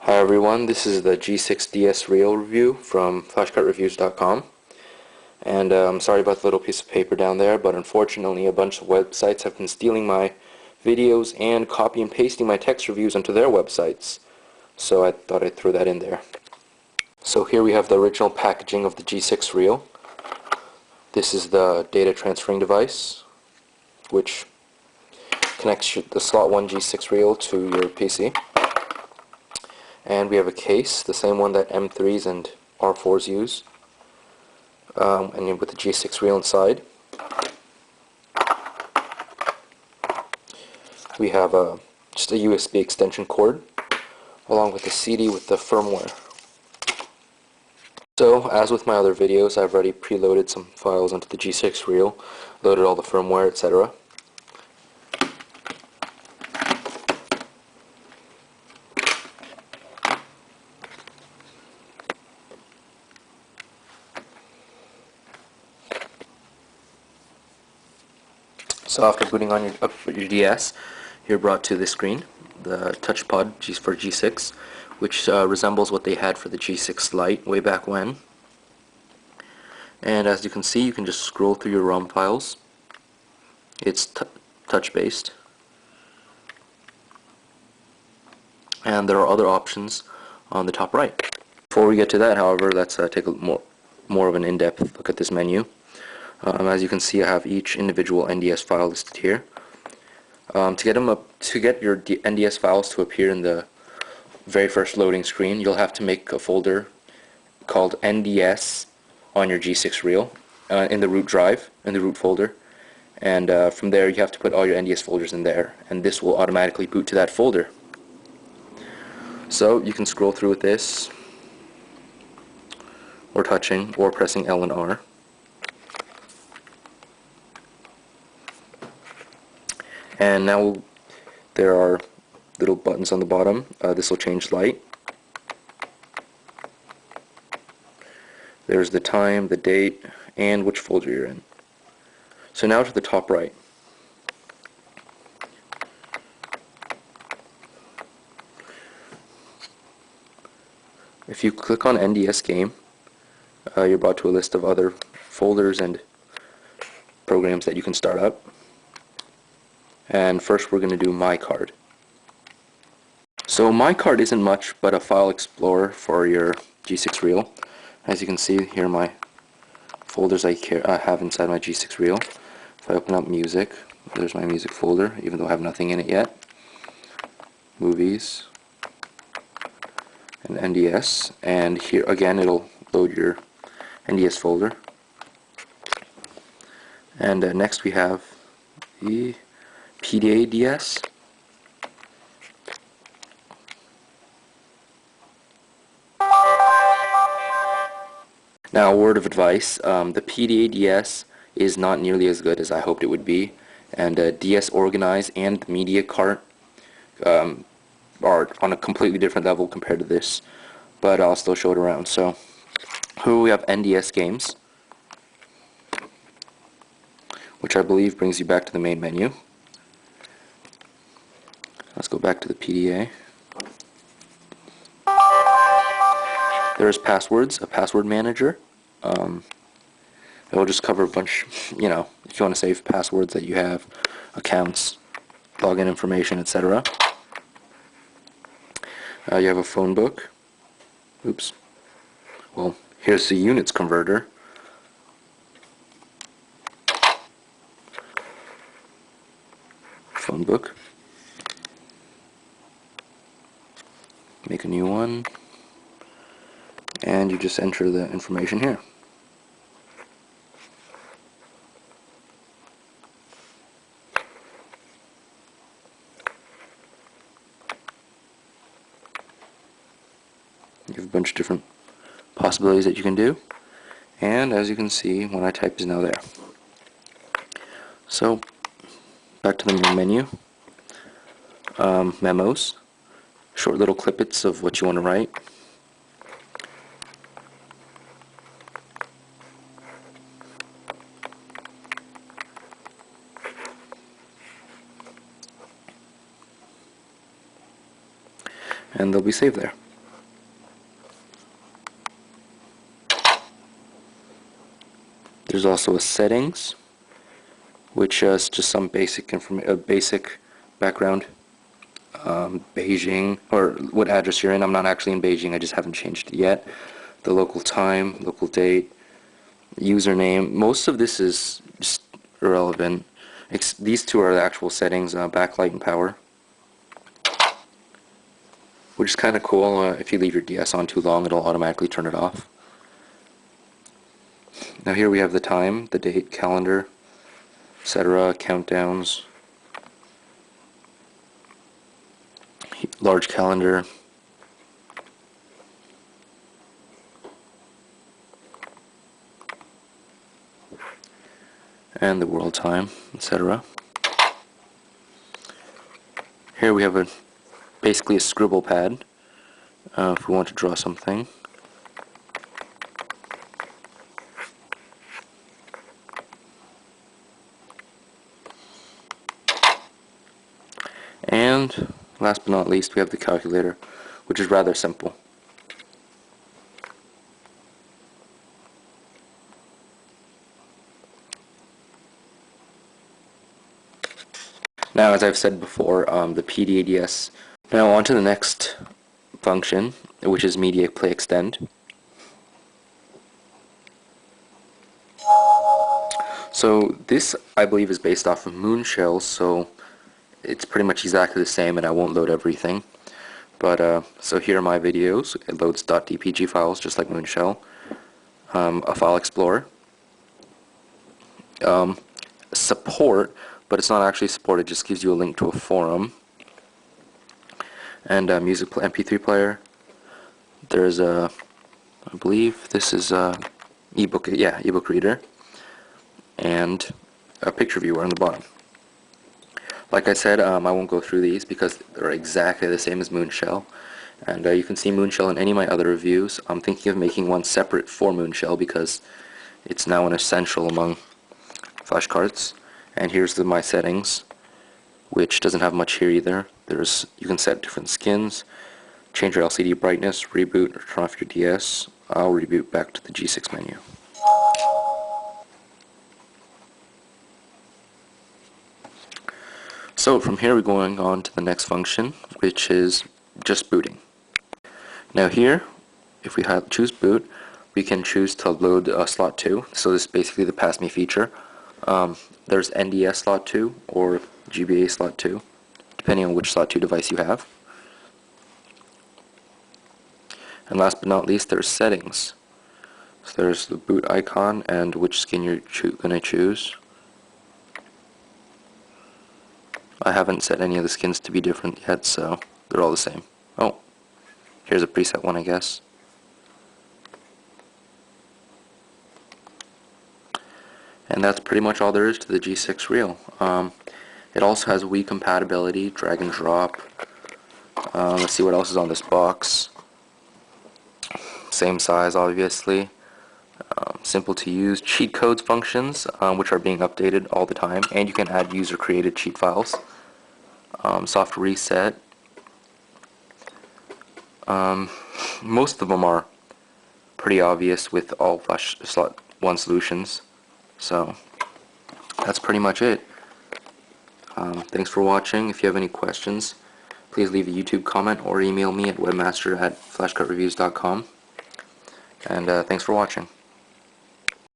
Hi everyone, this is the G6DS Reel review from flashcartreviews.com, and I'm sorry about the little piece of paper down there, but unfortunately a bunch of websites have been stealing my videos and copy and pasting my text reviews onto their websites, so I thought I'd throw that in there. So here we have the original packaging of the G6 Reel. This is the data transferring device, which connects the slot 1 G6 Reel to your PC. And we have a case, the same one that M3s and R4s use, and with the G6 reel inside. We have just a USB extension cord, along with a CD with the firmware. So, as with my other videos, I've already preloaded some files onto the G6 reel, loaded all the firmware, etc. So after booting on your DS, you're brought to this screen, the touchpad for G6, which resembles what they had for the G6 Lite way back when. And as you can see, you can just scroll through your ROM files. It's touch-based. And there are other options on the top right. Before we get to that, however, let's take a more of an in-depth look at this menu. As you can see, I have each individual NDS file listed here. To get your NDS files to appear in the very first loading screen, you'll have to make a folder called NDS on your G6 reel in the root drive, in the root folder, and from there you have to put all your NDS folders in there, and this will automatically boot to that folder. So you can scroll through with this, or touching, or pressing L and R. And now there are little buttons on the bottom. This will change light. There's the time, the date, and which folder you're in. So now to the top right. If you click on NDS Game, you're brought to a list of other folders and programs that you can start up. And first we're going to do My Card. So My Card isn't much but a file explorer for your G6 reel. As you can see, here are my folders I have inside my G6 reel. If I open up Music, there's my music folder, even though I have nothing in it yet. Movies, and NDS, and here again it'll load your NDS folder. And next we have the PDA DS. Now, a word of advice, the PDA DS is not nearly as good as I hoped it would be, and DS Organize and Media Cart are on a completely different level compared to this, but I'll still show it around. So here we have NDS Games, which I believe brings you back to the main menu. Let's go back to the PDA. There's passwords, a password manager. It'll just cover a bunch, if you want to save passwords that you have, accounts, login information, etc. You have a phone book. Oops. Well, here's the units converter. Phone book. Make a new one. And you just enter the information here. You have a bunch of different possibilities that you can do, and as you can see, what I type is now there. So back to the main menu. Memos, short little clippets of what you want to write. And they'll be saved there. There's also a settings, which is just some basic basic background. Beijing, or what address you're in. I'm not actually in Beijing, I just haven't changed it yet. The local time, local date, username. Most of this is just irrelevant. These two are the actual settings, backlight and power, which is kind of cool. If you leave your DS on too long, it'll automatically turn it off. Now here we have the time, the date, calendar, etc., countdowns, large calendar, and the world time, etc. Here we have basically a scribble pad if we want to draw something. And last but not least, we have the calculator, which is rather simple. Now, as I've said before, the PDADS. Now on to the next function, which is Media Play Extend. So this, I believe, is based off of Moonshell, so it's pretty much exactly the same, and I won't load everything. But so here are my videos. It loads .dpg files just like Moonshell. A file explorer. Support, but it's not actually support. It just gives you a link to a forum. And music MP3 player. There's a, I believe this is a ebook. Yeah, ebook reader. And a picture viewer on the bottom. Like I said, I won't go through these because they're exactly the same as Moonshell. And you can see Moonshell in any of my other reviews. I'm thinking of making one separate for Moonshell because it's now an essential among flashcards. And here's my settings, which doesn't have much here either. You can set different skins, change your LCD brightness, reboot or turn off your DS. I'll reboot back to the G6 menu. So from here we're going on to the next function, which is just booting. Now here, if we choose boot, we can choose to load slot 2. So this is basically the pass me feature. There's NDS slot 2 or GBA slot 2, depending on which slot 2 device you have. And last but not least, there's settings. So there's the boot icon and which skin you're going to choose. I haven't set any of the skins to be different yet, so they're all the same. Oh, here's a preset one, I guess. And that's pretty much all there is to the G6 Reel. It also has Wii compatibility, drag and drop. Let's see what else is on this box. Same size, obviously. Simple to use. Cheat codes functions, which are being updated all the time, and you can add user-created cheat files. Soft reset. Most of them are pretty obvious with all Flash Slot 1 solutions. So that's pretty much it. Thanks for watching. If you have any questions, please leave a YouTube comment or email me at webmaster@flashcartreviews.com. And thanks for watching.